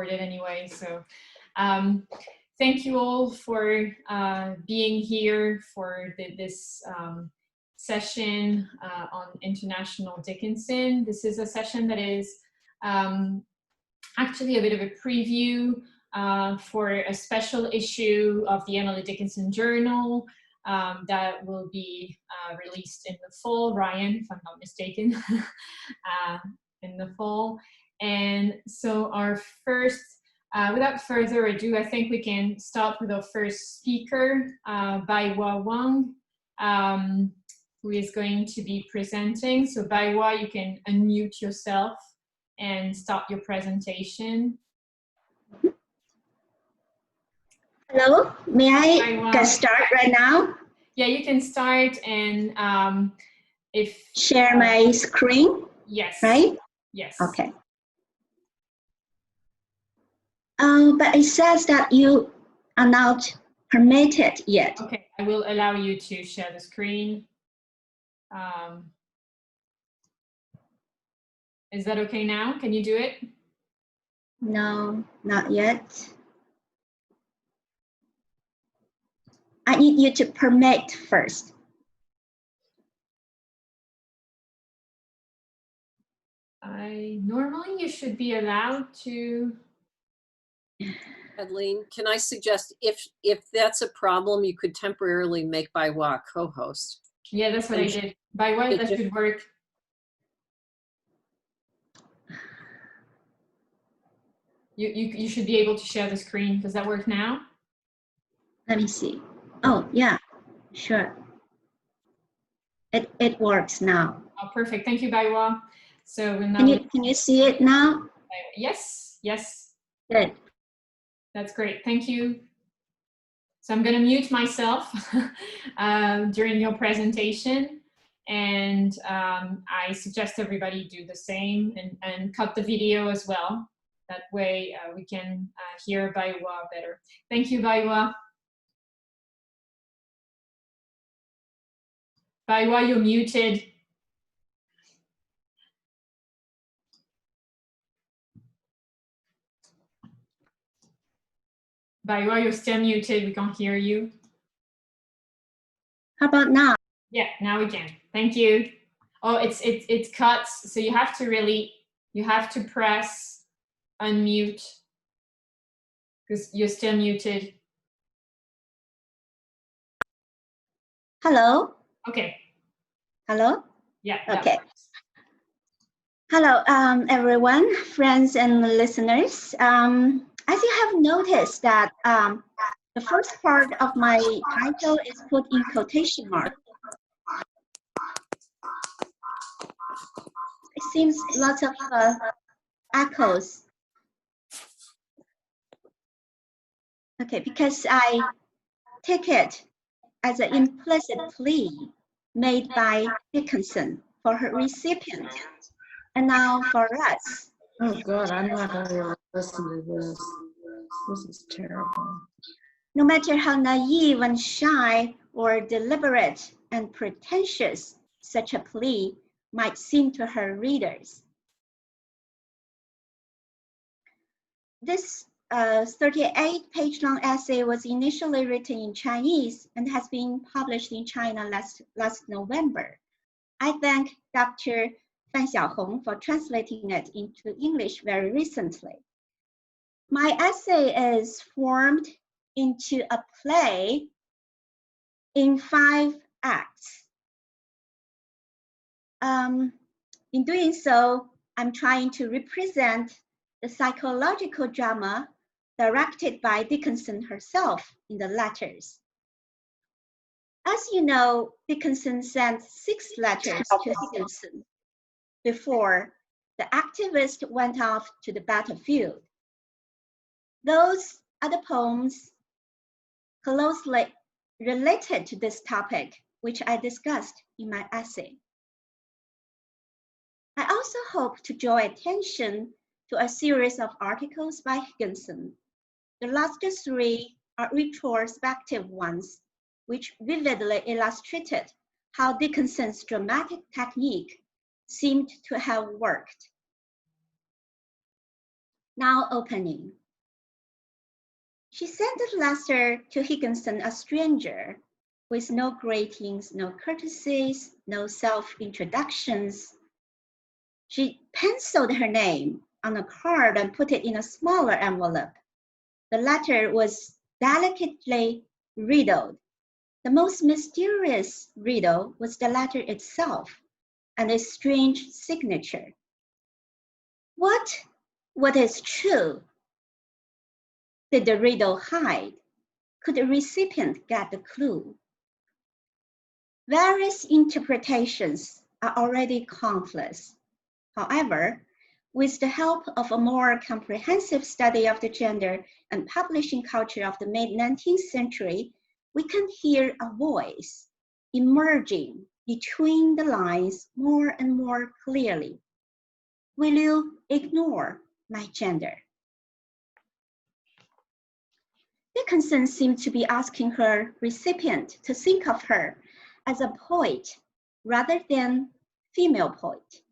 recorded anyway. So thank you all for being here for this session on International Dickinson. This is a session that is actually a bit of a preview for a special issue of the Emily Dickinson Journal that will be released in the fall, Ryan, if I'm not mistaken, in the fall. And so our first, without further ado, I think we can start with our first speaker, Baihua Wang, who is going to be presenting. So Baihua, you can unmute yourself and start your presentation. Hello, may I get started right now? Yeah, you can start, and if share my screen. Yes. Right. Yes. Okay. But it says that you are not permitted yet. Okay, I will allow you to share the screen. Is that okay now? Can you do it? No, not yet. I need you to permit first. Normally you should be allowed to. Adeline, can I suggest if that's a problem, you could temporarily make Baihua co-host. Yeah, that's what I did. Baihua, that should work. You should be able to share the screen. Does that work now? Let me see. Oh, yeah, sure. It works now. Oh, perfect. Thank you, Baihua. So we'll now. Can you see it now? Yes, yes. Good. That's great. Thank you. So I'm going to mute myself during your presentation, and I suggest everybody do the same and cut the video as well. That way we can hear Baihua better. Thank you, Baihua. Baihua, you're muted. Baihua, you're still muted. We can't hear you. How about now? Yeah, now we can. Thank you. Oh, it cuts. So you have to press unmute because you're still muted. Hello? Okay. Hello? Yeah. Okay. Hello, everyone, friends and listeners. As you have noticed that the first part of my title is put in quotation marks. It seems lots of echoes. Okay, because I take it as an implicit plea made by Dickinson for her recipient, and now for us. Oh God, I'm not going to listen to this. This is terrible. No matter how naive and shy or deliberate and pretentious such a plea might seem to her readers. This 38-page-long essay was initially written in Chinese and has been published in China last November. I thank Dr. Fan Xiaohong for translating it into English very recently. My essay is formed into a play in 5 acts. In doing so, I'm trying to represent the psychological drama directed by Dickinson herself in the letters. As you know, Dickinson sent 6 letters to Dickinson before the activist went off to the battlefield. Those are the poems closely related to this topic, which I discussed in my essay. I also hope to draw attention to a series of articles by Dickinson. The last 3 are retrospective ones, which vividly illustrated how Dickinson's dramatic technique seemed to have worked. Now opening. She sent the letter to Higginson, a stranger, with no greetings, no courtesies, no self-introductions. She penciled her name on a card and put it in a smaller envelope. The letter was delicately riddled. The most mysterious riddle was the letter itself and its strange signature. What is true did the riddle hide? Could the recipient get the clue? Various interpretations are already countless. However, with the help of a more comprehensive study of the gender and publishing culture of the mid-19th century, we can hear a voice emerging between the lines more and more clearly. Will you ignore my gender? Dickinson seemed to be asking her recipient to think of her as a poet rather than female poet.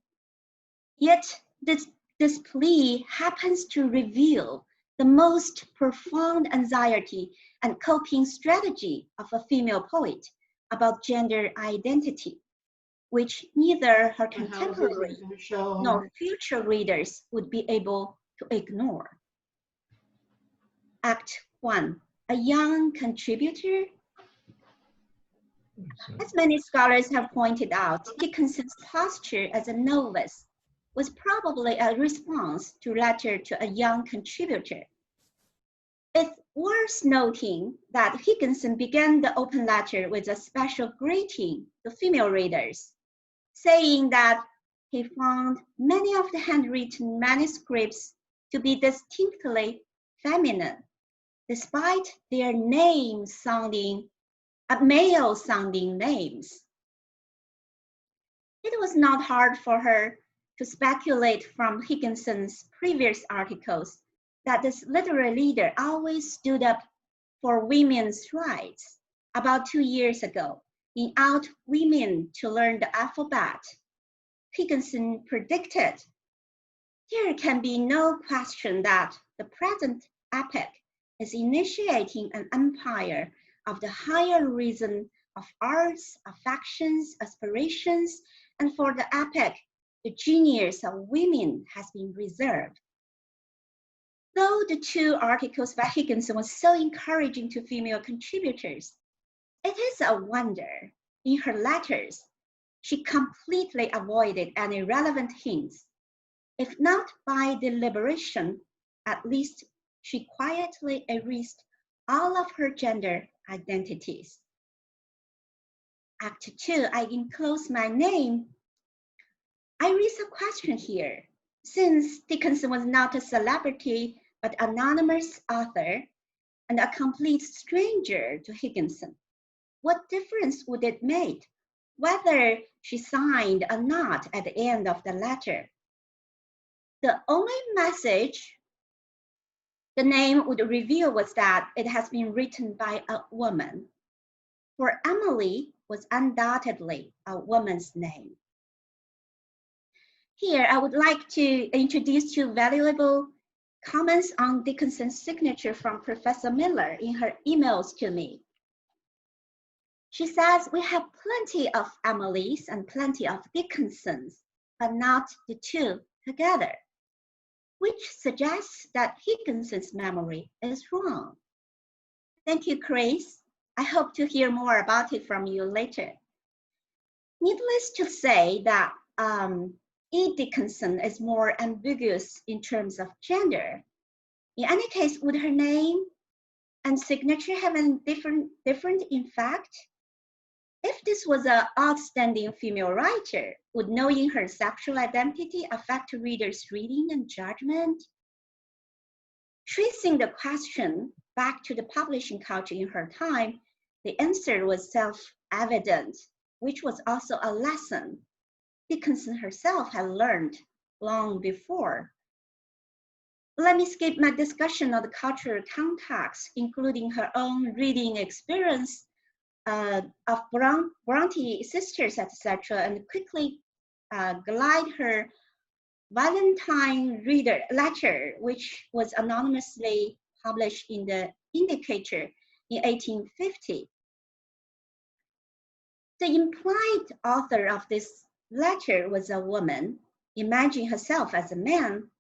Yet this plea happens to reveal the most profound anxiety and coping strategy of a female poet about gender identity, which neither her contemporary nor future readers would be able to ignore. Act 1, a young contributor. As many scholars have pointed out, Dickinson's posture as a novice was probably a response to letter to a young contributor. It's worth noting that Higginson began the open letter with a special greeting to female readers, saying that he found many of the handwritten manuscripts to be distinctly feminine, despite their names sounding male-sounding names. It was not hard for her to speculate from Higginson's previous articles that this literary leader always stood up for women's rights. About 2 years ago, in Out Women to Learn the Alphabet, Higginson predicted, there can be no question that the present epoch is initiating an empire of the higher reason of arts, affections, aspirations, and for the epoch, the genius of women has been reserved. Though the 2 articles by Higginson were so encouraging to female contributors, it is a wonder, in her letters, she completely avoided any relevant hints. If not by deliberation, at least she quietly erased all of her gender identities. Act 2, I enclose my name. I raise a question here. Since Dickinson was not a celebrity, but anonymous author and a complete stranger to Higginson, what difference would it make whether she signed or not at the end of the letter? The only message the name would reveal was that it has been written by a woman. For Emily was undoubtedly a woman's name. Here, I would like to introduce 2 valuable comments on Dickinson's signature from Professor Miller in her emails to me. She says, we have plenty of Emilys and plenty of Dickinsons, but not the 2 together, which suggests that Higginson's memory is wrong. Thank you, Chris. I hope to hear more about it from you later. Needless to say that E. Dickinson is more ambiguous in terms of gender. In any case, would her name and signature have a different in fact? If this was an outstanding female writer, would knowing her sexual identity affect a reader's reading and judgment? Tracing the question back to the publishing culture in her time, the answer was self-evident, which was also a lesson Dickinson herself had learned long before. Let me skip my discussion of the cultural context, including her own reading experience of Bronte sisters, etc., and quickly glide her Valentine reader letter, which was anonymously published in the Indicator in 1850. The implied author of this letter was a woman, imagining herself as a man.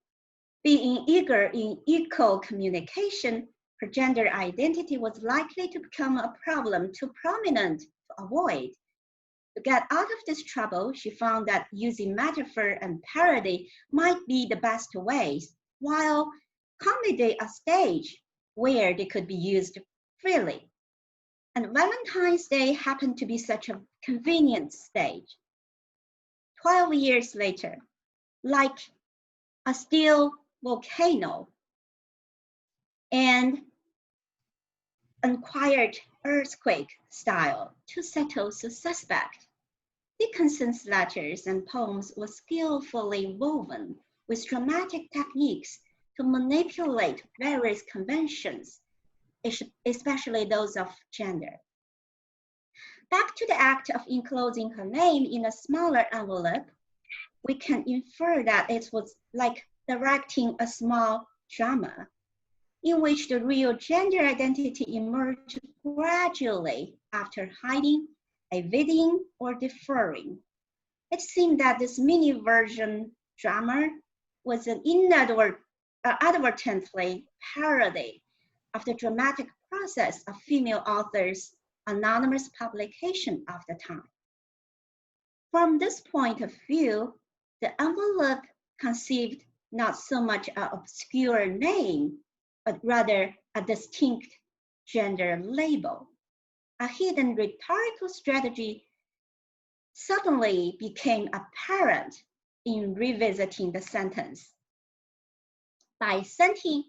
Being eager in equal communication, her gender identity was likely to become a problem too prominent to avoid. To get out of this trouble, she found that using metaphor and parody might be the best ways, while comedy a stage where they could be used freely. And Valentine's Day happened to be such a convenient stage. 12 years later, like a still volcano and unquiet earthquake style to settle the suspect, Dickinson's letters and poems were skillfully woven with dramatic techniques to manipulate various conventions, especially those of gender. Back to the act of enclosing her name in a smaller envelope, we can infer that it was like directing a small drama in which the real gender identity emerged gradually after hiding, evading, or deferring. It seemed that this mini version drama was an inadvertently parody of the dramatic process of female authors' anonymous publication of the time. From this point of view, the envelope conceived not so much an obscure name, but rather a distinct gender label. A hidden rhetorical strategy suddenly became apparent in revisiting the sentence. By setting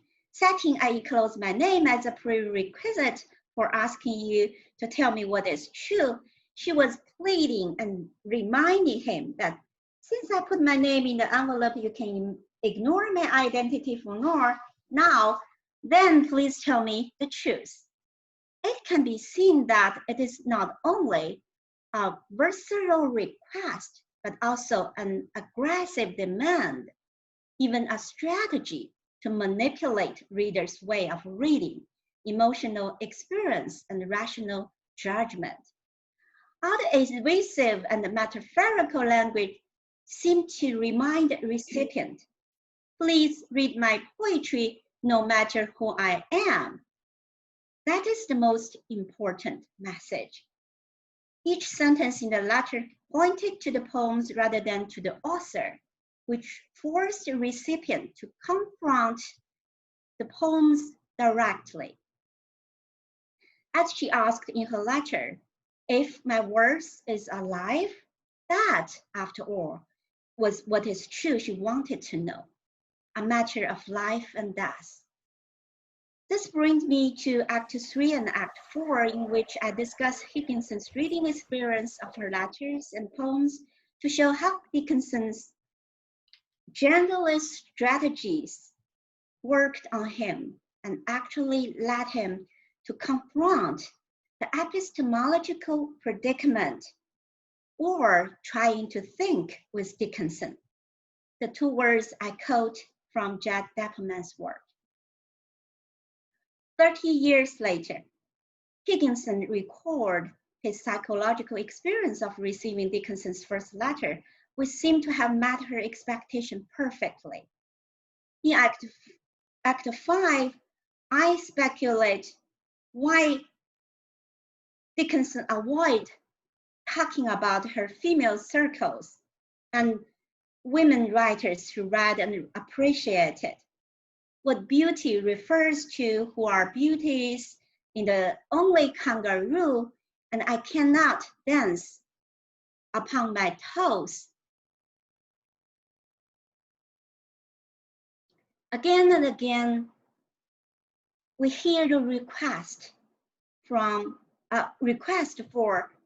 I enclose my name as a prerequisite for asking you to tell me what is true, she was pleading and reminding him that since I put my name in the envelope, you can ignore my identity for now, then please tell me the truth. It can be seen that it is not only a versatile request, but also an aggressive demand, even a strategy to manipulate readers' way of reading, emotional experience, and rational judgment. All the evasive and metaphorical language seem to remind the recipient, please read my poetry no matter who I am. That is the most important message. Each sentence in the letter pointed to the poems rather than to the author, which forced the recipient to confront the poems directly. As she asked in her letter, if my verse is alive, that, after all, was what is true she wanted to know, a matter of life and death. This brings me to Act 3 and Act 4, in which I discuss Dickinson's reading experience of her letters and poems to show how Dickinson's genderless strategies worked on him and actually led him to confront the epistemological predicament or trying to think with Dickinson, the two words I quote from Jed Deppelman's work. 30 years later, Dickinson recorded his psychological experience of receiving Dickinson's first letter, which seemed to have met her expectation perfectly. In Act 5, I speculate why Dickinson avoided talking about her female circles and women writers who read and appreciated what beauty refers to, who are beauties in the only kangaroo, and I cannot dance upon my toes. Again and again, we hear the request for,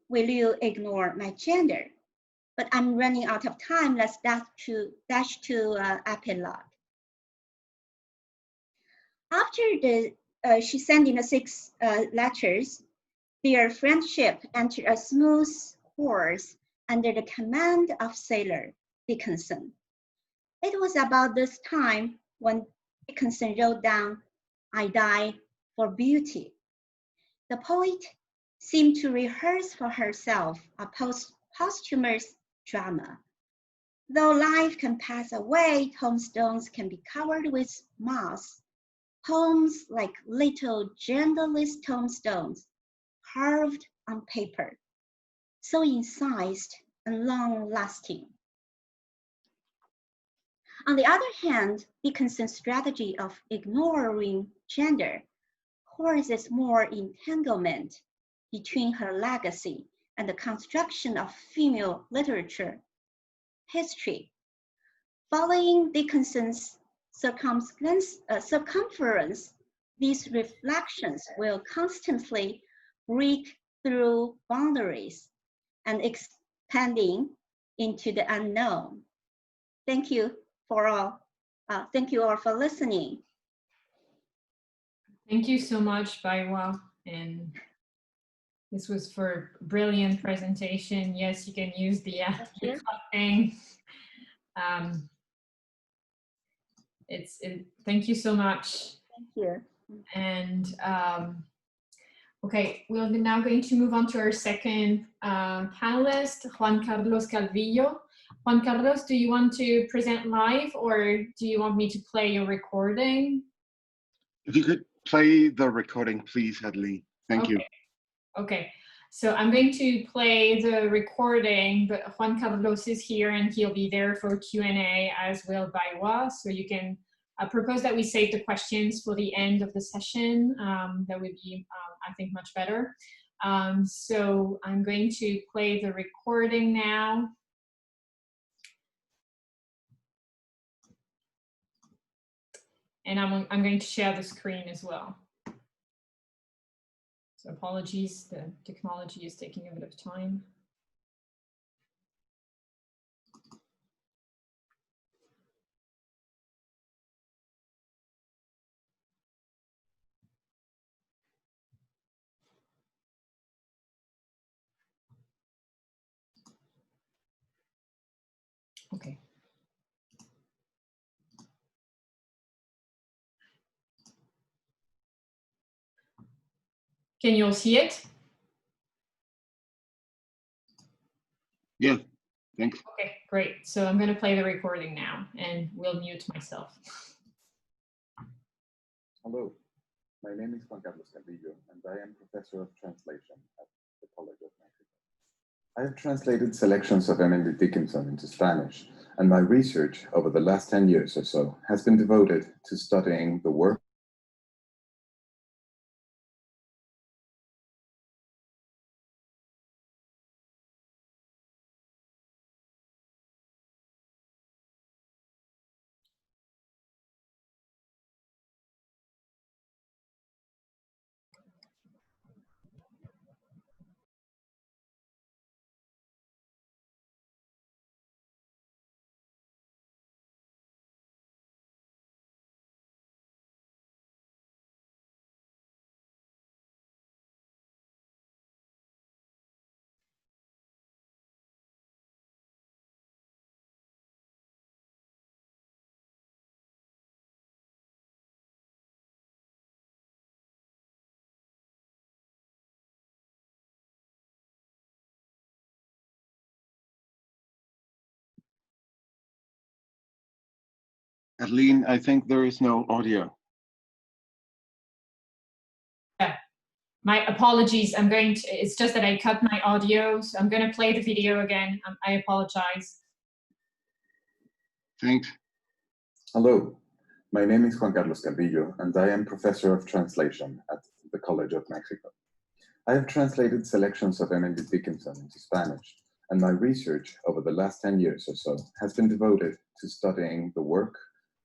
will you ignore my gender? But I'm running out of time. Let's dash to epilogue. After she sent in the 6 letters, their friendship entered a smooth course under the command of Sailor Dickinson. It was about this time when Dickinson wrote down, "I die for beauty." The poet seemed to rehearse for herself a posthumous drama. Though life can pass away, tombstones can be covered with moss. Poems like little genderless tombstones carved on paper, so incised and long-lasting. On the other hand, Dickinson's strategy of ignoring gender causes more entanglement between her legacy and the construction of female literature history. Following Dickinson's circumference, these reflections will constantly break through boundaries and expanding into the unknown. Thank you all for listening. Thank you so much, Baihua. And this was for a brilliant presentation. Yes, you can use the thing. Thank you so much. Thank you. And okay, we're now going to move on to our second panelist, Juan Carlos Calvillo. Juan Carlos, do you want to present live or do you want me to play your recording? If you could play the recording, please, Hadley. Thank you. Okay, so I'm going to play the recording, but Juan Carlos is here and he'll be there for Q&A, as will Baihua. So you can propose that we save the questions for the end of the session. That would be, I think, much better. So I'm going to play the recording now. And I'm going to share the screen as well. So apologies, the technology is taking a bit of time. Okay. Can you all see it? Yeah, thanks. Okay, great. So I'm going to play the recording now and we'll mute myself. Hello, my name is Juan Carlos Calvillo and I am Professor of Translation at the College of Mexico. I have translated selections of Emily Dickinson into Spanish, and my research over the last 10 years or so has been devoted to studying the work Adeline, I think there is no audio. Yeah, my apologies. It's just that I cut my audio, so I'm going to play the video again. I apologize. Thanks. Hello, my name is Juan Carlos Calvillo, and I am Professor of Translation at the College of Mexico. I have translated selections of Emily Dickinson into Spanish, and my research over the last 10 years or so has been devoted to studying the work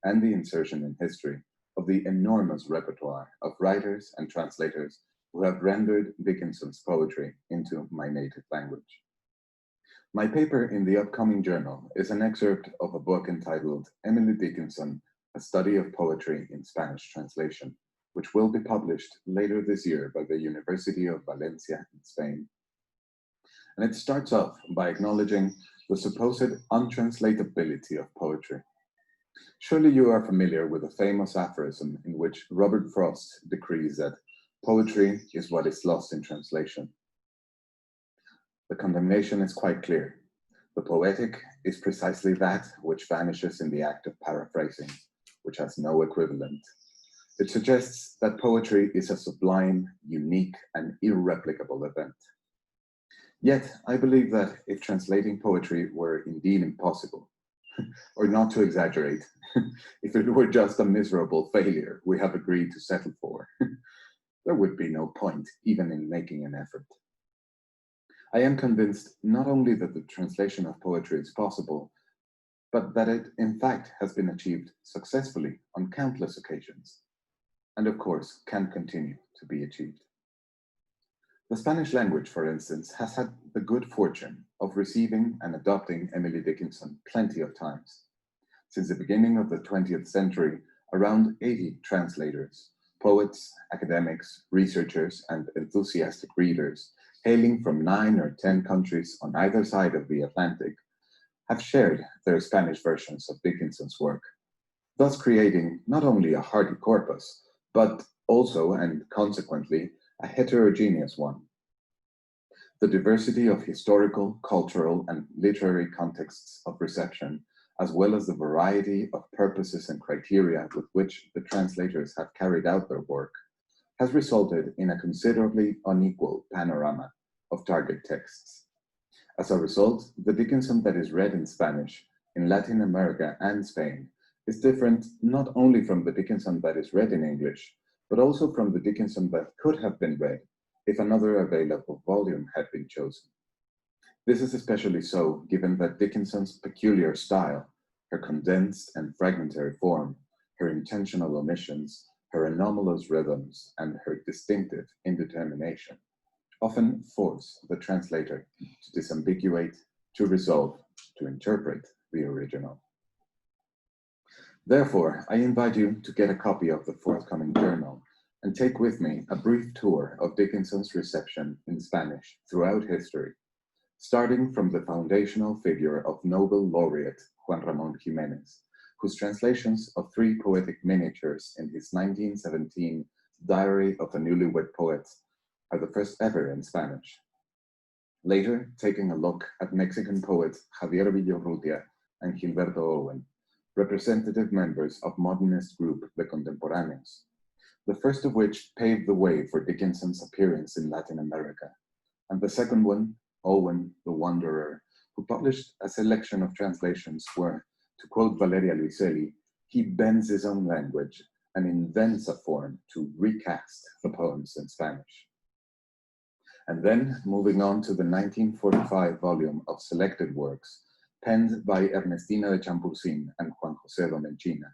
and the insertion in history of the enormous repertoire of writers and translators who have rendered Dickinson's poetry into my native language. My paper in the upcoming journal is an excerpt of a book entitled Emily Dickinson, A Study of Poetry in Spanish Translation, which will be published later this year by the University of Valencia in Spain. And it starts off by acknowledging the supposed untranslatability of poetry. Surely you are familiar with the famous aphorism in which Robert Frost decrees that poetry is what is lost in translation. The condemnation is quite clear. The poetic is precisely that which vanishes in the act of paraphrasing, which has no equivalent. It suggests that poetry is a sublime, unique, and irreplicable event. Yet, I believe that if translating poetry were indeed impossible, or not to exaggerate, if it were just a miserable failure we have agreed to settle for, there would be no point even in making an effort. I am convinced not only that the translation of poetry is possible, but that it in fact has been achieved successfully on countless occasions, and of course can continue to be achieved. The Spanish language, for instance, has had the good fortune of receiving and adopting Emily Dickinson plenty of times. Since the beginning of the 20th century, around 80 translators, poets, academics, researchers, and enthusiastic readers, hailing from 9 or 10 countries on either side of the Atlantic, have shared their Spanish versions of Dickinson's work, thus creating not only a hearty corpus, but also, and consequently, a heterogeneous one. The diversity of historical, cultural, and literary contexts of reception, as well as the variety of purposes and criteria with which the translators have carried out their work, has resulted in a considerably unequal panorama of target texts. As a result, the Dickinson that is read in Spanish, in Latin America and Spain, is different not only from the Dickinson that is read in English, but also from the Dickinson that could have been read if another available volume had been chosen. This is especially so given that Dickinson's peculiar style, her condensed and fragmentary form, her intentional omissions, her anomalous rhythms, and her distinctive indetermination often force the translator to disambiguate, to resolve, to interpret the original. Therefore, I invite you to get a copy of the forthcoming journal and take with me a brief tour of Dickinson's reception in Spanish throughout history, starting from the foundational figure of Nobel laureate Juan Ramón Jiménez, whose translations of 3 poetic miniatures in his 1917 Diary of a Newlywed Poet are the first ever in Spanish. Later, taking a look at Mexican poets Javier Villorrutia and Gilberto Owen, representative members of modernist group The Contemporáneos, the first of which paved the way for Dickinson's appearance in Latin America, and the second one, Owen the Wanderer, who published a selection of translations where, to quote Valeria Luiselli, he bends his own language and invents a form to recast the poems in Spanish. And then, moving on to the 1945 volume of selected works, penned by Ernestina de Champurcin and Juan José Domenchina,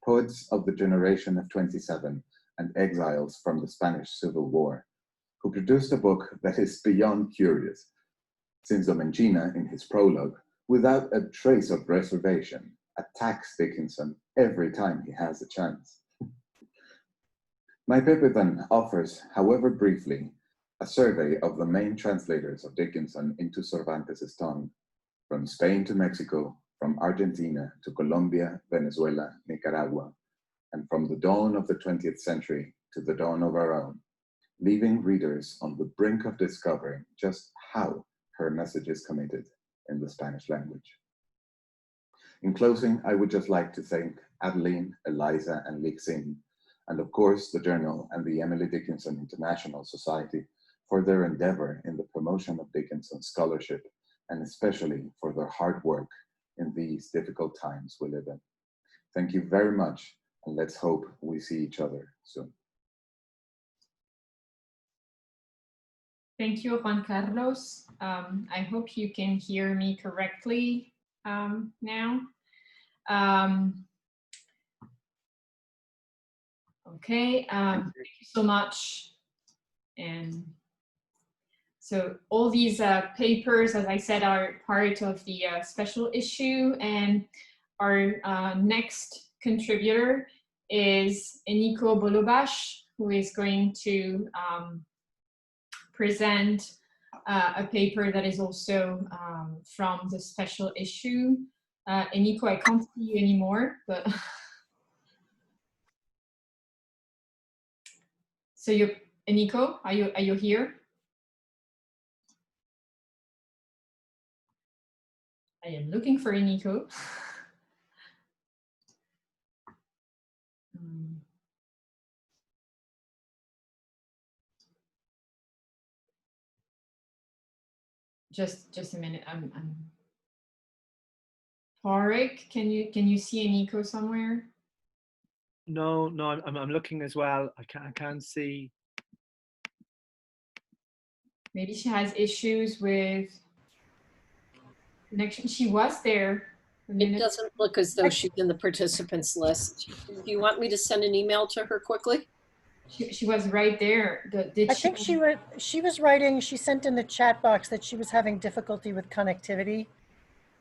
poets of the generation of 27 and exiles from the Spanish Civil War, who produced a book that is beyond curious, since Domenchina, in his prologue, without a trace of reservation, attacks Dickinson every time he has a chance. My paper then offers, however briefly, a survey of the main translators of Dickinson into Cervantes' tongue, from Spain to Mexico, from Argentina to Colombia, Venezuela, Nicaragua, and from the dawn of the 20th century to the dawn of our own, leaving readers on the brink of discovering just how her message is committed in the Spanish language. In closing, I would just like to thank Adeline, Eliza, and Lixin, and of course the Journal and the Emily Dickinson International Society for their endeavor in the promotion of Dickinson scholarship, and especially for their hard work in these difficult times we live in. Thank you very much, and let's hope we see each other soon. Thank you, Juan Carlos. I hope you can hear me correctly now. Okay, thank you so much. And so all these papers, as I said, are part of the special issue, and our next contributor is Enikő Bollobás, who is going to present a paper that is also from the special issue. Enikő, I can't see you anymore, but so you're Enikő, are you here? I am looking for Enikő. Just a minute. I'm Tarek, can you see Enikő somewhere? No, I'm looking as well. I can't see. Maybe she has issues with connection. She was there. It doesn't look as though she's in the participants list. Do you want me to send an email to her quickly? She was right there. I think she was writing, she sent in the chat box that she was having difficulty with connectivity.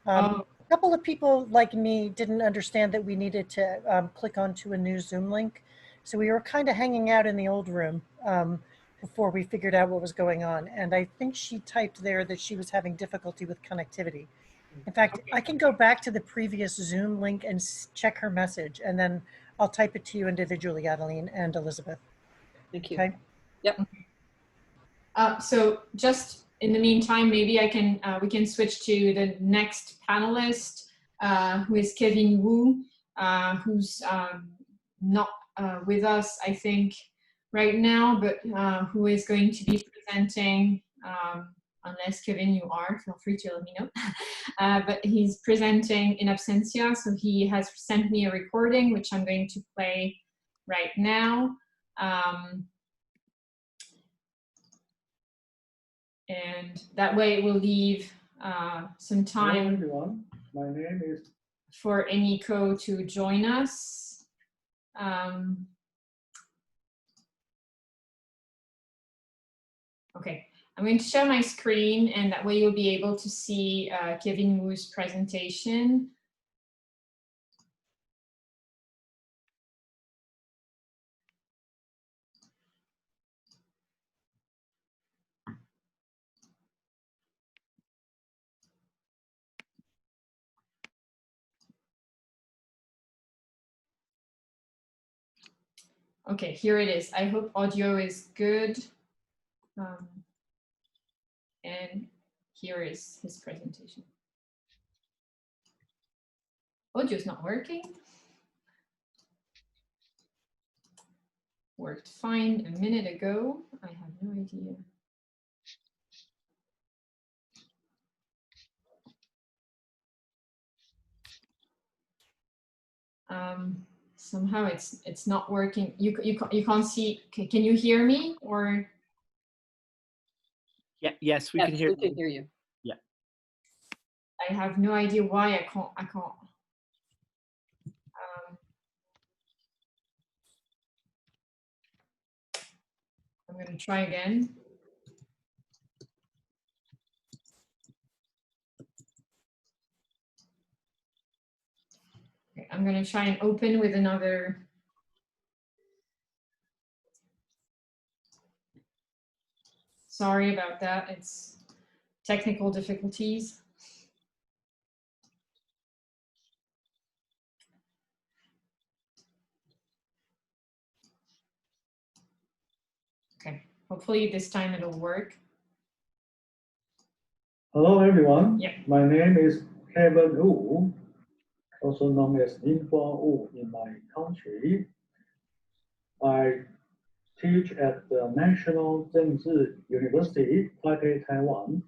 A couple of people like me didn't understand that we needed to click onto a new Zoom link. So we were kind of hanging out in the old room before we figured out what was going on. And I think she typed there that she was having difficulty with connectivity. In fact, I can go back to the previous Zoom link and check her message, and then I'll type it to you individually, Adeline and Elizabeth. Thank you. Okay. Yep. So just in the meantime, maybe we can switch to the next panelist, who is Kevin Wu, who's not with us, I think, right now, but who is going to be presenting, unless Kevin, you are, feel free to let me know. But he's presenting in absentia, so he has sent me a recording, which I'm going to play right now. And that way it will leave some time. Hello everyone, my name is for Enikő to join us. Okay, I'm going to share my screen, and that way you'll be able to see Kevin Wu's presentation. Okay, here it is. I hope audio is good. And here is his presentation. Audio is not working. Worked fine a minute ago. I have no idea. Somehow it's not working. You can't see. Can you hear me or? Yeah. Yes, we can hear. We can hear you. Yeah. I have no idea why I can't. I'm going to try again. Okay, I'm going to try and open with another. Sorry about that. It's technical difficulties. Okay, hopefully this time it'll work. Hello everyone. Yep. My name is Kevin Wu, also known as Min-Hua Wu in my country. I teach at the National Zhengzhi University, Taipei, Taiwan,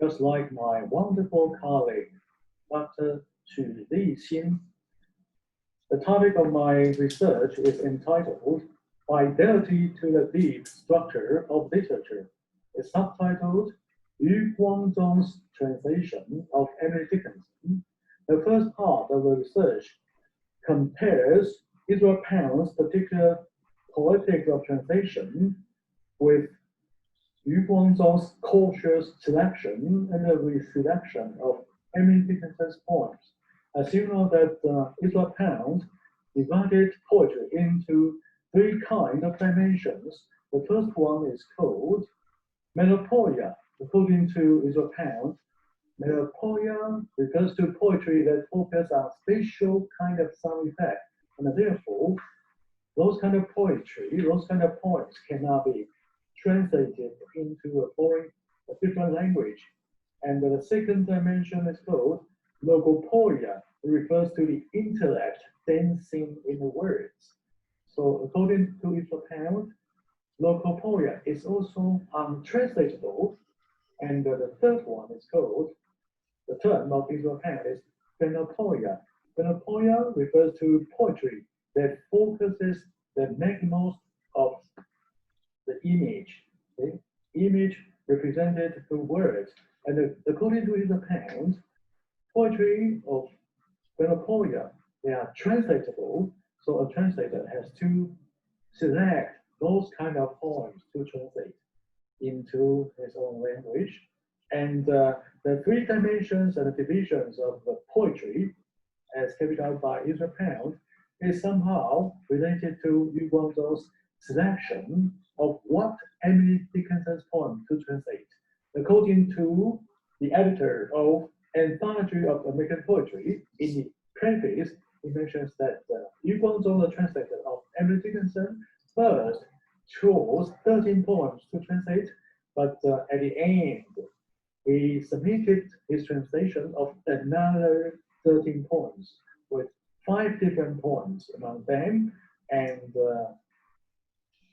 just like my wonderful colleague, Dr. Qu Lixin. The topic of my research is entitled Fidelity to the Deep Structure of Literature. It's subtitled Yu Guangzhong's translation of Emily Dickinson. The first part of the research compares Israel Pound's particular poetic of translation with Yu Guangzhong's cautious selection and the reselection of Emily Dickinson's poems. As you know that Israel Pound divided poetry into three kinds of dimensions. The first one is called Melopoeia, according to Israel Pound. Melopoeia refers to poetry that focuses on special kind of sound effect, and therefore, those kind of poetry, those kind of poems cannot be translated into a different language. And the second dimension is called logopoeia. It refers to the intellect dancing in the words. So according to its account, logopoeia is also untranslatable. And the third one is called, the term of its account is phenopoeia. Phenopoeia refers to poetry that focuses, that makes most of the image. Okay? Image represented through words. And according to his account, poetry of phenopoeia, they are translatable. So a translator has to select those kind of poems to translate into his own language. And the three dimensions and the divisions of the poetry, as carried out by Israel Pound, is somehow related to Yu Guangzhou's selection of what Emily Dickinson's poem to translate. According to the editor of Anthology of American Poetry, in the preface, he mentions that Yu Guangzhou, the translator of Emily Dickinson, first chose 13 poems to translate, but at the end, he submitted his translation of another 13 poems with 5 different poems among them. And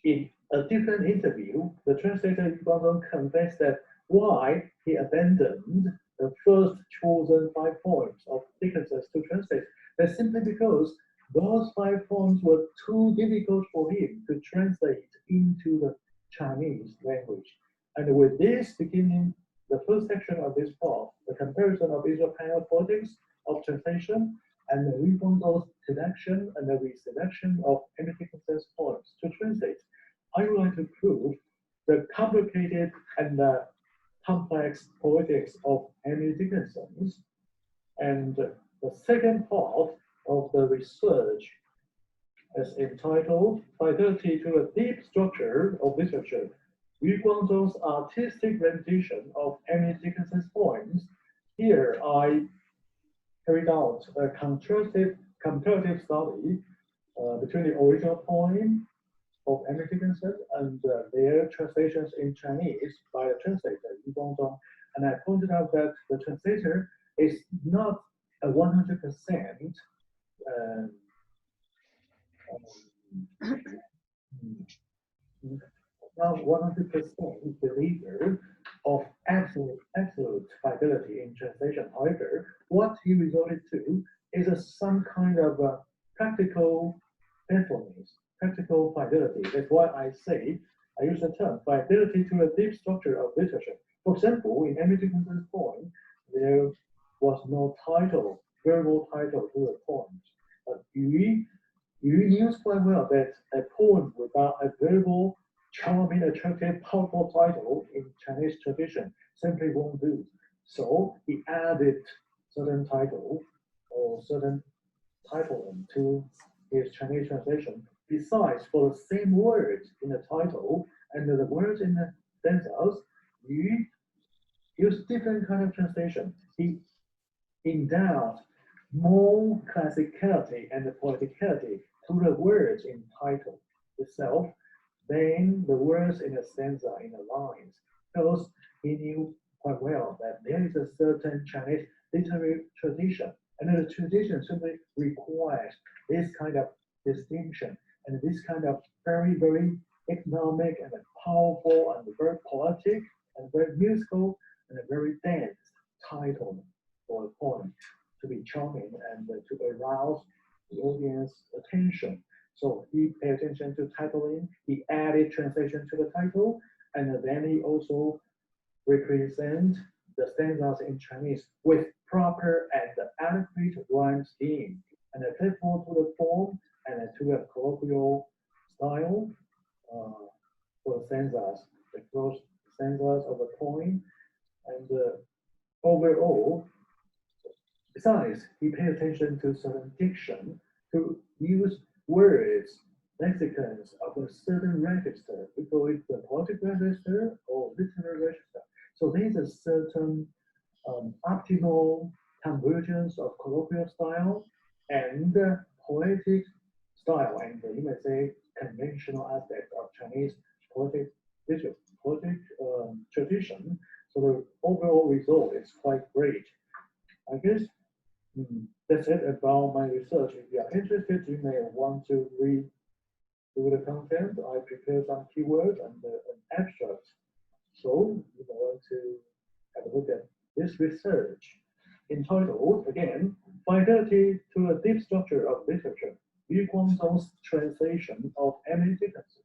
in a different interview, the translator Yu Guangzhou confessed that why he abandoned the first chosen 5 poems of Dickinson's to translate. That's simply because those 5 poems were too difficult for him to translate into the Chinese language. And with this beginning, the first section of this talk, the comparison of Israel Pound politics of translation and the Yu Guangzhou's selection and the reselection of Emily Dickinson's poems to translate, I would like to prove the complicated and complex poetics of Emily Dickinson's. And the second part of the research is entitled Fidelity to the Deep Structure of Literature, Yu Guangzhou's Artistic Rendition of Emily Dickinson's Poems. Here I carried out a comparative study between the original poem of Emily Dickinson and their translations in Chinese by the translator, Yu Guangzhou. And I pointed out that the translator is not a 100% not 100% believer of absolute fidelity in translation. However, what he resorted to is some kind of practical faithfulness, practical fidelity. That's why I say, I use the term fidelity to a deep structure of literature. For example, in Emily Dickinson's poem, there was no title, verbal title to the poems. But Yu knew quite well that a poem without a verbal, charming, attractive, powerful title in Chinese tradition simply won't do. So he added certain title or certain title to his Chinese translation. Besides, for the same words in the title and the words in the stanzas, Yu used different kind of translation. He endowed more classicality and poeticality to the words in title itself than the words in the stanza, in the lines, because he knew quite well that there is a certain Chinese literary tradition, and the tradition simply requires this kind of distinction and this kind of very, very economic and powerful and very poetic and very musical and a very dense title for a poem to be charming and to arouse the audience attention. So he paid attention to titling, he added translation to the title, and then he also represent the stanzas in Chinese with proper and adequate rhyme scheme, and a faithful to the form and to a colloquial style for the stanzas, the close stanzas of the poem. And overall, besides, he paid attention to certain diction, to use words, lexicons of a certain register. We call it the poetic register or literary register. So there's a certain optimal convergence of colloquial style and poetic style, and you may say conventional aspect of Chinese poetic tradition. So the overall result is quite great. I guess that's it about my research. If you are interested, you may want to read through the content. I prepared some keywords and an abstract. So you may want to have a look at this research entitled, again, Fidelity to a Deep Structure of Literature, Yu Guangdong's translation of Emily Dickinson.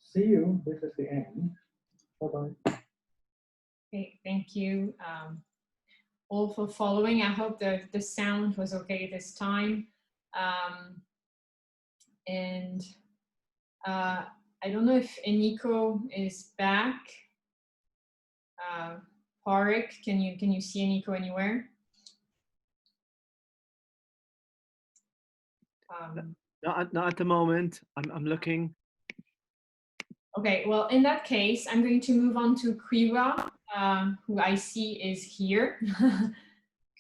See you. This is the end. Bye-bye. Okay, thank you all for following. I hope that the sound was okay this time. I don't know if Enikő is back. Parek, can you see Enikő anywhere? Not at the moment. I'm looking. Okay, well, in that case, I'm going to move on to Cuihua, who I see is here.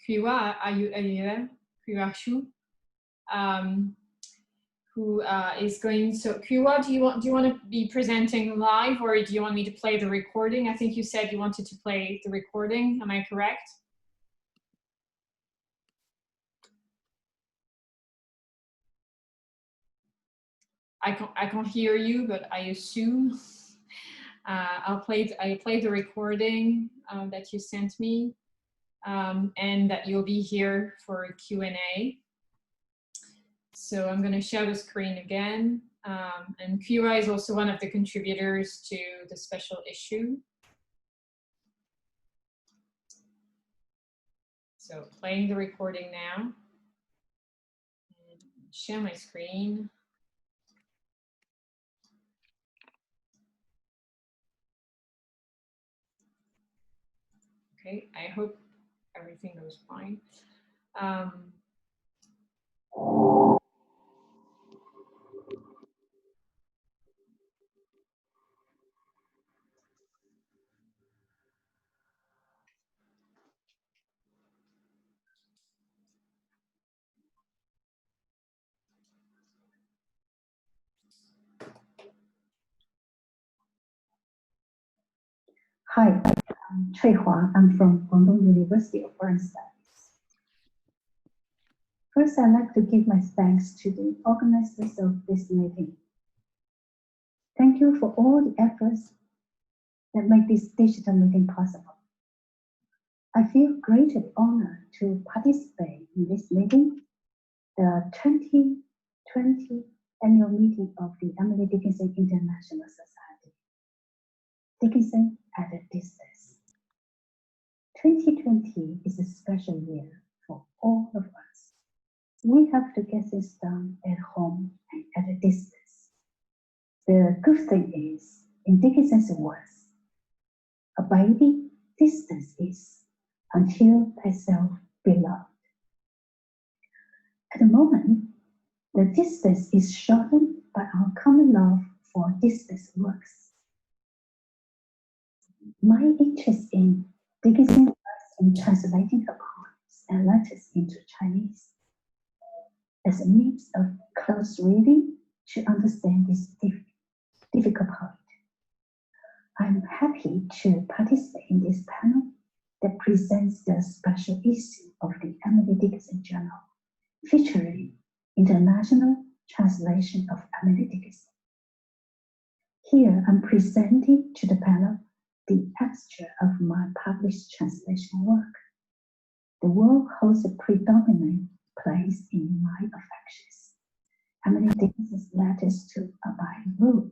Cuihua, are you there? Cuihua Shu, who is going. So, Cuihua, do you want to be presenting live, or do you want me to play the recording? I think you said you wanted to play the recording. Am I correct? I can't hear you, but I assume I'll play the recording that you sent me, and that you'll be here for a Q&A. So I'm going to share the screen again, and Cuihua is also one of the contributors to the special issue. So playing the recording now, and share my screen. Okay, I hope everything goes fine. Hi, I'm Cuihua. I'm from Guangdong University of Foreign Studies. First, I'd like to give my thanks to the organizers of this meeting. Thank you for all the efforts that make this digital meeting possible. I feel greatly honored to participate in this meeting, the 2020 annual meeting of the Emily Dickinson International Society. Dickinson at a Distance. 2020 is a special year for all of us. We have to get this done at home and at a distance. The good thing is, in Dickinson's words, abiding distance is until thyself be loved. At the moment, the distance is shortened by our common love for distance works. My interest in Dickinson was in translating her poems and letters into Chinese as a means of close reading to understand this difficult poet. I'm happy to participate in this panel that presents the special issue of the Emily Dickinson Journal, featuring international translation of Emily Dickinson. Here, I'm presenting to the panel the abstract of my published translation work. The work holds a predominant place in my affections. Emily Dickinson's letters to a Baihua.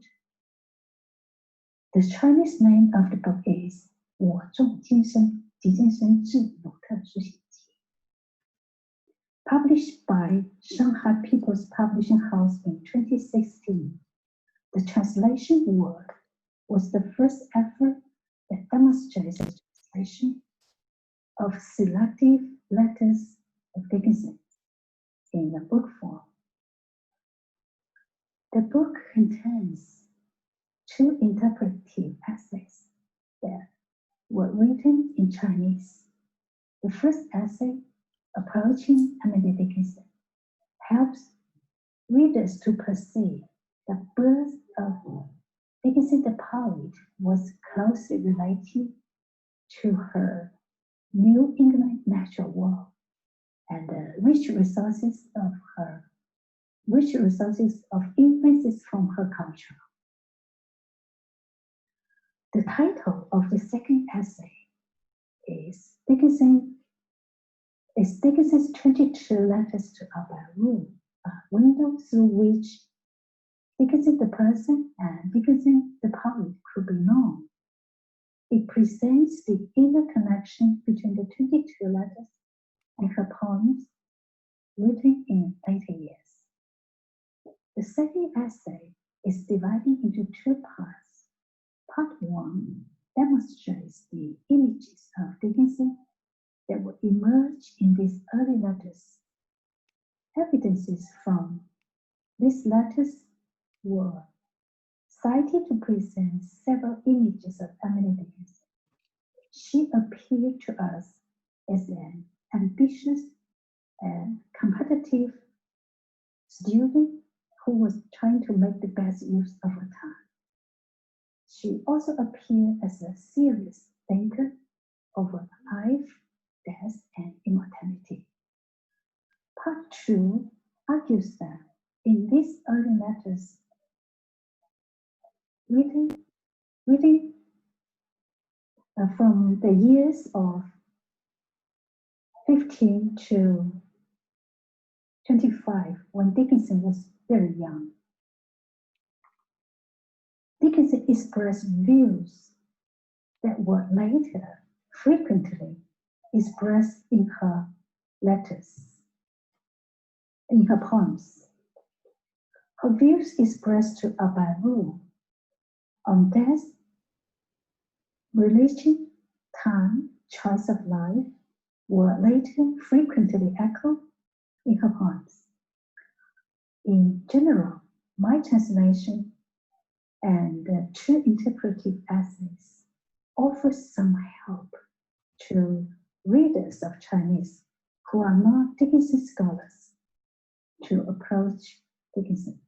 The Chinese name of the book is 我重今生及今生至鲁特书写集. Published by Shanghai People's Publishing House in 2016, the translation work was the first effort that demonstrates the translation of selective letters of Dickinson in a book form. The book contains two interpretive essays that were written in Chinese. The first essay, Approaching Emily Dickinson, helps readers to perceive the birth of Dickinson the poet was closely related to her New England natural world and the rich resources of influences from her culture. The title of the second essay is Dickinson's 22 letters to Baihua, a window through which Dickinson the person and Dickinson the poet could be known. It presents the inner connection between the 22 letters and her poems written in later years. The second essay is divided into two parts. Part 1 demonstrates the images of Dickinson that would emerge in these early letters. Evidences from these letters were cited to present several images of Emily Dickinson. She appeared to us as an ambitious and competitive student who was trying to make the best use of her time. She also appeared as a serious thinker over life, death, and immortality. Part 2 argues that in these early letters, written from the years of 15 to 25, when Dickinson was very young, Dickinson expressed views that were later frequently expressed in her letters, in her poems. Her views expressed to Baihua on death, religion, time, choice of life were later frequently echoed in her poems. In general, my translation and the two interpretive essays offer some help to readers of Chinese who are not Dickinson scholars to approach Dickinson.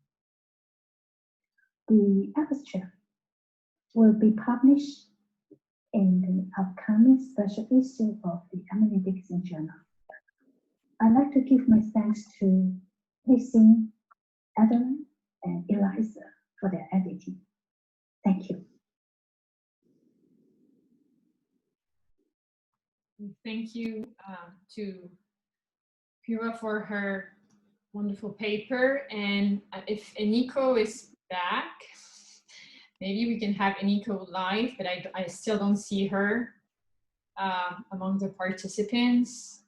The abstract will be published in the upcoming special issue of the Emily Dickinson Journal. I'd like to give my thanks to Lixin, Adeline, and Eliza for their editing. Thank you. Thank you to Cuihua for her wonderful paper. And if Enikő is back, maybe we can have Enikő live, but I still don't see her among the participants,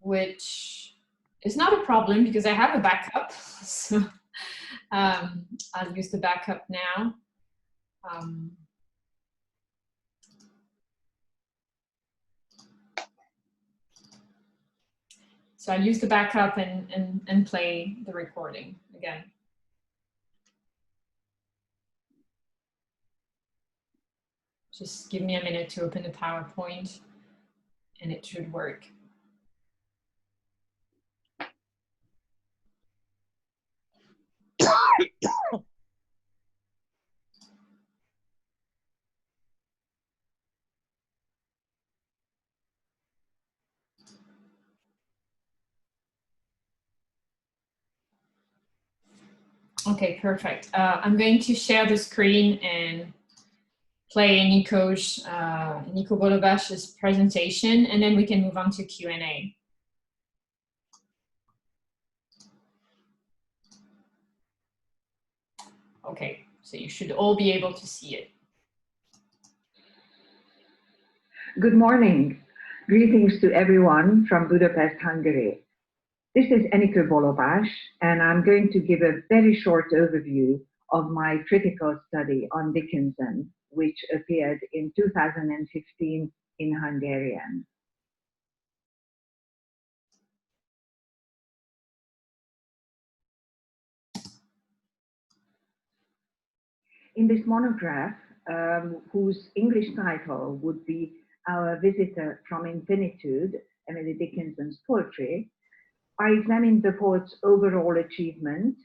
which is not a problem because I have a backup. So I'll use the backup now. So I'll use the backup and play the recording again. Just give me a minute to open the PowerPoint and it should work. Okay, perfect. I'm going to share the screen and play Enikő Bollobás's presentation, and then we can move on to Q&A. Okay, so you should all be able to see it. Good morning. Greetings to everyone from Budapest, Hungary. This is Enikő Bollobás, and I'm going to give a very short overview of my critical study on Dickinson, which appeared in 2015 in Hungarian. In this monograph, whose English title would be Our Visitor from Infinitude, Emily Dickinson's poetry, I examined the poet's overall achievement,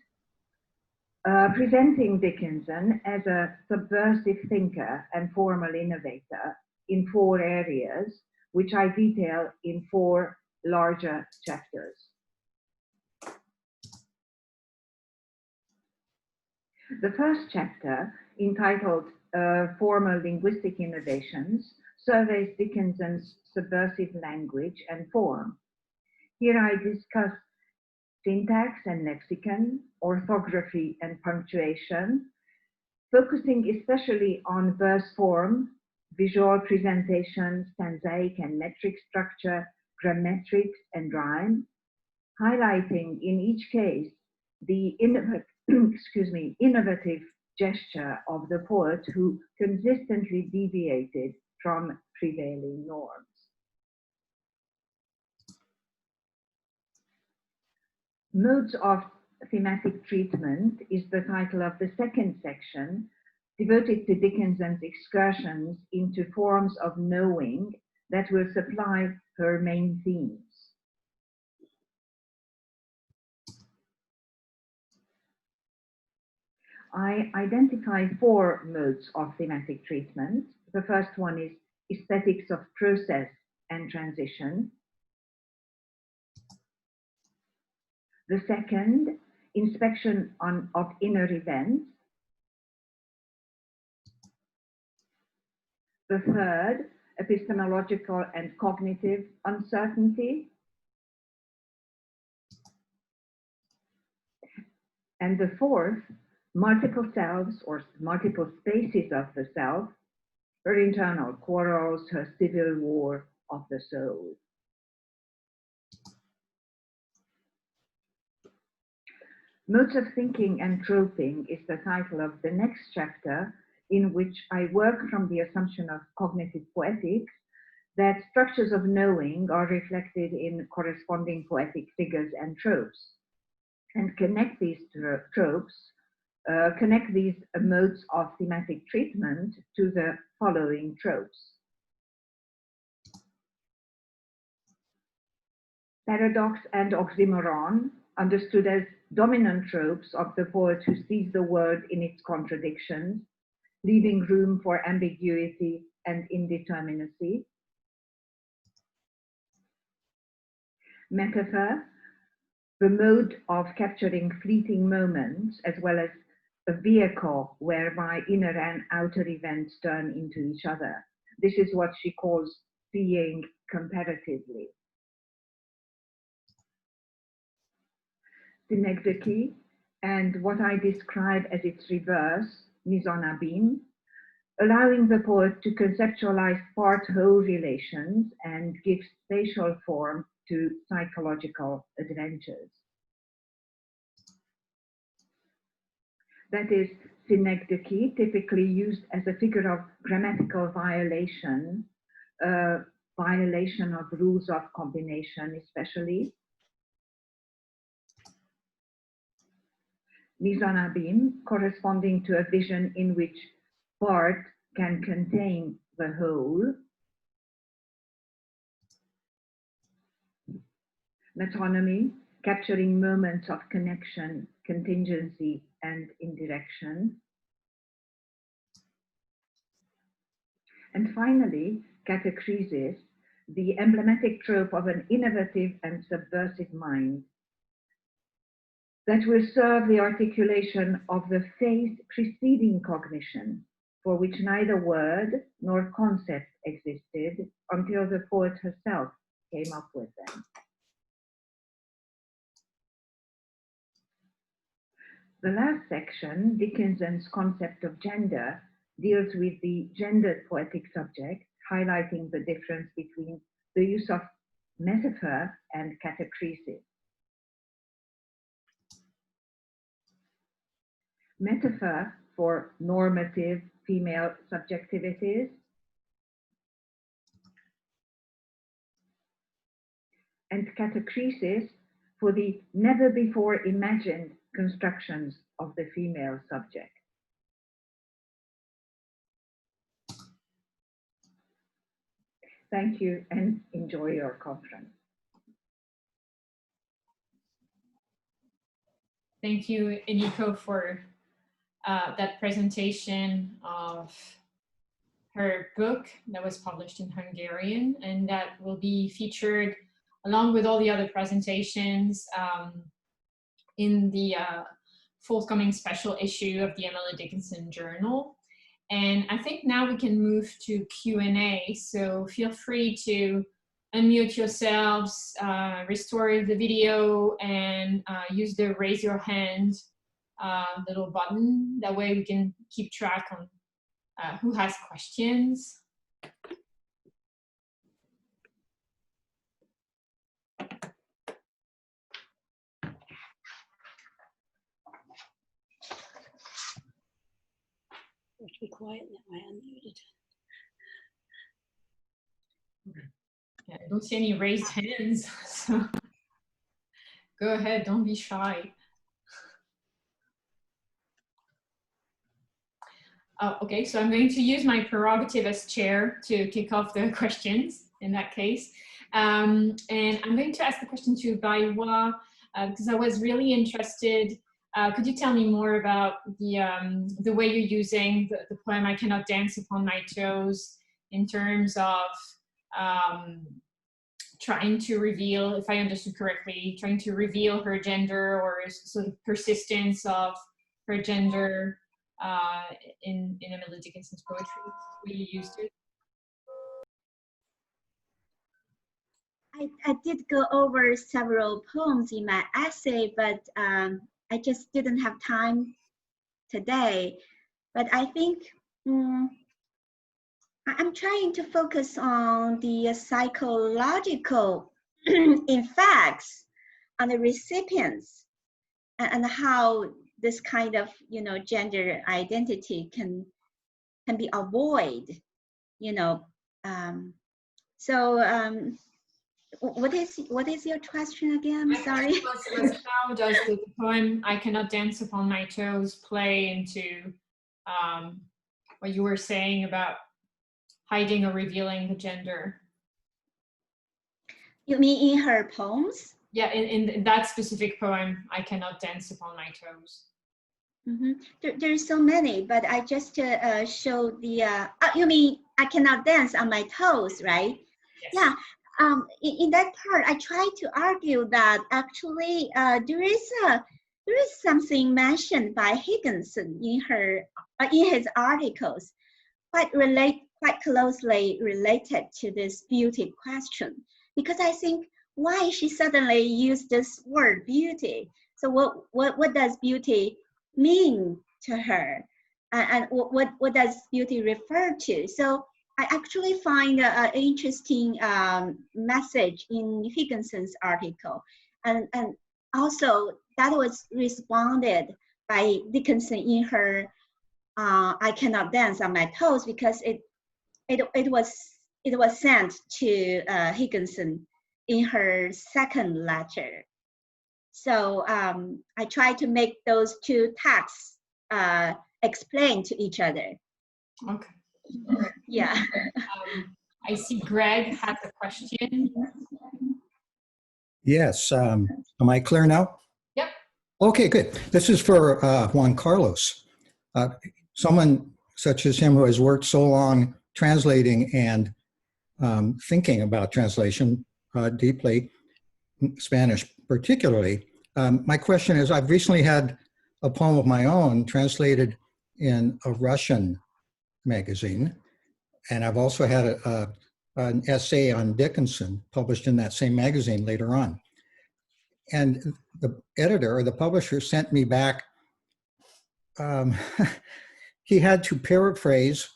presenting Dickinson as a subversive thinker and formal innovator in 4 areas, which I detail in 4 larger chapters. The first chapter, entitled Formal Linguistic Innovations, surveys Dickinson's subversive language and form. Here I discuss syntax and lexicon, orthography and punctuation, focusing especially on verse form, visual presentation, stanzaic and metric structure, grammatics and rhyme, highlighting in each case the innovative gesture of the poet who consistently deviated from prevailing norms. Modes of thematic treatment is the title of the second section, devoted to Dickinson's excursions into forms of knowing that will supply her main themes. I identify 4 modes of thematic treatment. The first one is aesthetics of process and transition. The second, inspection of inner events. The third, epistemological and cognitive uncertainty. And the fourth, multiple selves or multiple spaces of the self, her internal quarrels, her civil war of the soul. Modes of Thinking and Troping is the title of the next chapter, in which I work from the assumption of cognitive poetics that structures of knowing are reflected in corresponding poetic figures and tropes, and connect these tropes, connect these modes of thematic treatment to the following tropes. Paradox and oxymoron, understood as dominant tropes of the poet who sees the world in its contradictions, leaving room for ambiguity and indeterminacy. Metaphor, the mode of capturing fleeting moments, as well as a vehicle whereby inner and outer events turn into each other. This is what she calls seeing comparatively. Synecdoche, and what I describe as its reverse, mise en abîme, allowing the poet to conceptualize part-whole relations and give spatial form to psychological adventures. That is, synecdoche, typically used as a figure of grammatical violation, violation of rules of combination especially. Mise en abîme, corresponding to a vision in which part can contain the whole. Metonymy, capturing moments of connection, contingency, and indirection. And finally, catachresis, the emblematic trope of an innovative and subversive mind that will serve the articulation of the phase preceding cognition, for which neither word nor concept existed until the poet herself came up with them. The last section, Dickinson's concept of gender, deals with the gendered poetic subject, highlighting the difference between the use of metaphor and catachresis. Metaphor for normative female subjectivities, and catachresis for the never before imagined constructions of the female subject. Thank you and enjoy your conference. Thank you, Enikő, for that presentation of her book that was published in Hungarian, and that will be featured along with all the other presentations in the forthcoming special issue of the Emily Dickinson Journal. And I think now we can move to Q&A, so feel free to unmute yourselves, restore the video, and use the raise your hand little button. That way we can keep track on who has questions. I have to be quiet now, I unmuted. Yeah, I don't see any raised hands, so go ahead, don't be shy. Okay, so I'm going to use my prerogative as chair to kick off the questions in that case. And I'm going to ask the question to Baihua because I was really interested. Could you tell me more about the way you're using the poem I Cannot Dance Upon My Toes in terms of trying to reveal, if I understood correctly, trying to reveal her gender or sort of persistence of her gender in Emily Dickinson's poetry, the way you used it? I did go over several poems in my essay, but I just didn't have time today. But I think I'm trying to focus on the psychological effects on the recipients and how this kind of, gender identity can be avoided, what is your question again? I'm sorry. Was how does the poem I Cannot Dance Upon My Toes play into what you were saying about hiding or revealing the gender? You mean in her poems? Yeah, in that specific poem, I Cannot Dance Upon My Toes. Mm-hmm. There's so many, but I just show the, you mean I cannot dance on my toes, right? Yes. Yeah. In that part, I try to argue that actually there is something mentioned by Higginson in his articles, quite closely related to this beauty question, because I think why she suddenly used this word beauty. So what does beauty mean to her, and what does beauty refer to? So I actually find an interesting message in Higginson's article, and also that was responded by Dickinson in her I Cannot Dance on My Toes, because it was sent to Higginson in her second letter. So I try to make those two texts explain to each other. Okay. Yeah. I see Greg has a question. Yes. Am I clear now? Yep. Okay, good. This is for Juan Carlos. Someone such as him who has worked so long translating and thinking about translation deeply, Spanish particularly. My question is, I've recently had a poem of my own translated in a Russian magazine, and I've also had an essay on Dickinson published in that same magazine later on. And the editor or the publisher sent me back, he had to paraphrase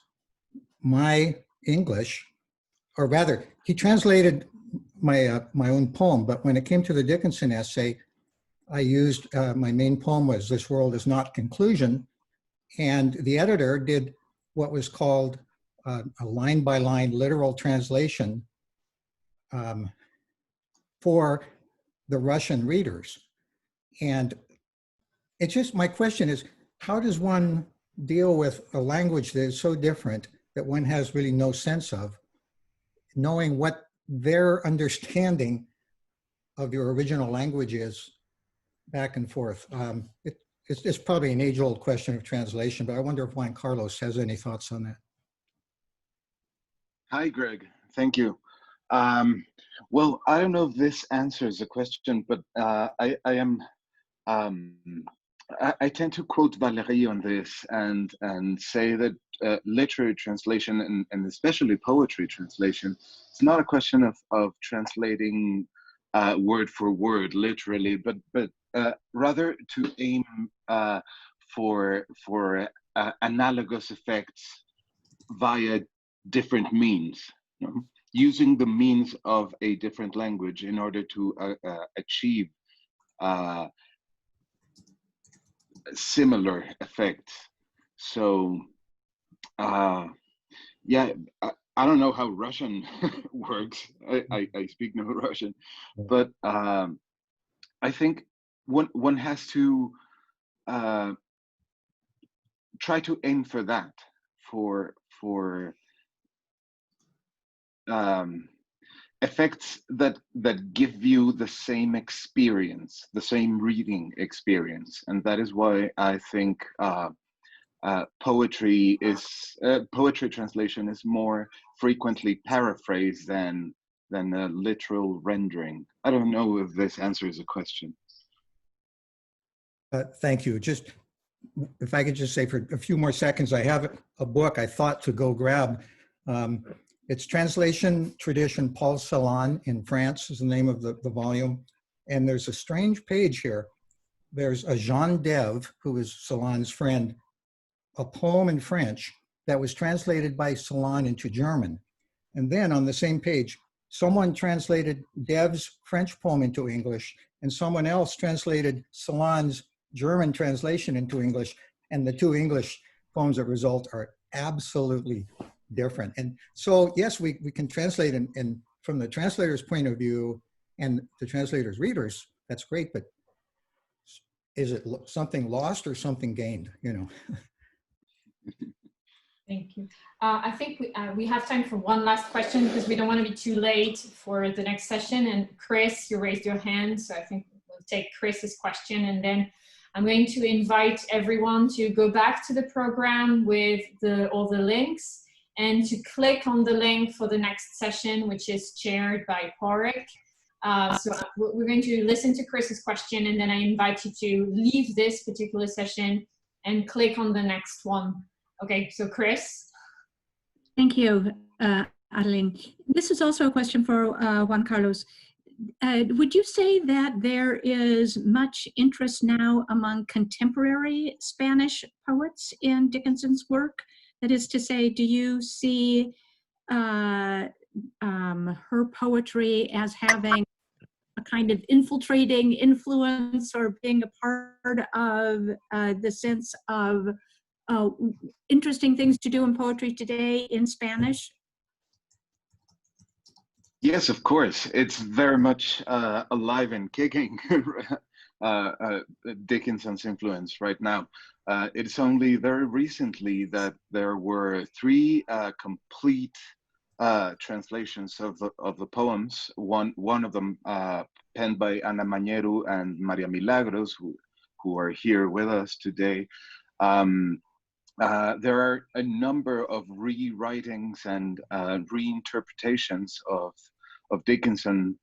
my English, or rather, he translated my own poem, but when it came to the Dickinson essay, I used, my main poem was This World Is Not Conclusion, and the editor did what was called a line-by-line literal translation for the Russian readers. And it's just, my question is, how does one deal with a language that is so different that one has really no sense of? knowing what their understanding of your original language is back and forth. It's probably an age-old question of translation, but I wonder if Juan Carlos has any thoughts on that. Hi, Greg. Thank you. Well, I don't know if this answers the question, but I tend to quote Valérie on this and say that literary translation and especially poetry translation, it's not a question of translating word for word literally, but rather to aim for analogous effects via different means, you know? Using the means of a different language in order to achieve similar effects. So yeah, I don't know how Russian works. I speak no Russian, but I think one has to try to aim for that, for effects that give you the same experience, the same reading experience, and that is why I think poetry translation is more frequently paraphrased than a literal rendering. I don't know if this answers the question. Thank you. Just if I could just say for a few more seconds, I have a book I thought to go grab. It's Translation Tradition Paul Celan in France is the name of the volume. And there's a strange page here. There's a Jean Dev, who is Celan's friend, a poem in French that was translated by Celan into German. And then on the same page, someone translated Dev's French poem into English, and someone else translated Celan's German translation into English. And the two English poems that result are absolutely different. And so, yes, we can translate and from the translator's point of view and the translator's readers, that's great, but is it something lost or something gained, you know? Thank you. I think we have time for one last question because we don't want to be too late for the next session. And Chris, you raised your hand, so I think we'll take Chris's question, and then I'm going to invite everyone to go back to the program with all the links and to click on the link for the next session, which is chaired by Porrick. So we're going to listen to Chris's question, and then I invite you to leave this particular session and click on the next one. Okay, so Chris. Thank you, Adeline. This is also a question for Juan Carlos. Would you say that there is much interest now among contemporary Spanish poets in Dickinson's work? That is to say, do you see her poetry as having a kind of infiltrating influence or being a part of the sense of interesting things to do in poetry today in Spanish? Yes, of course. It's very much alive and kicking, Dickinson's influence right now. It's only very recently that there were 3 complete translations of the poems. One of them penned by Ana Mañero and Maria Milagros, who are here with us today. There are a number of rewritings and reinterpretations of Dickinson.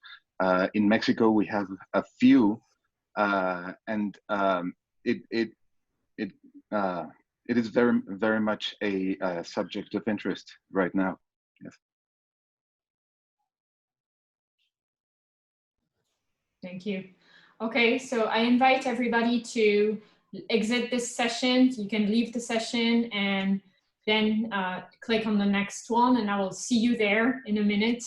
In Mexico, we have a few, and it is very much a subject of interest right now. Yes. Thank you. Okay, so I invite everybody to exit this session. You can leave the session and then click on the next one, and I will see you there in a minute.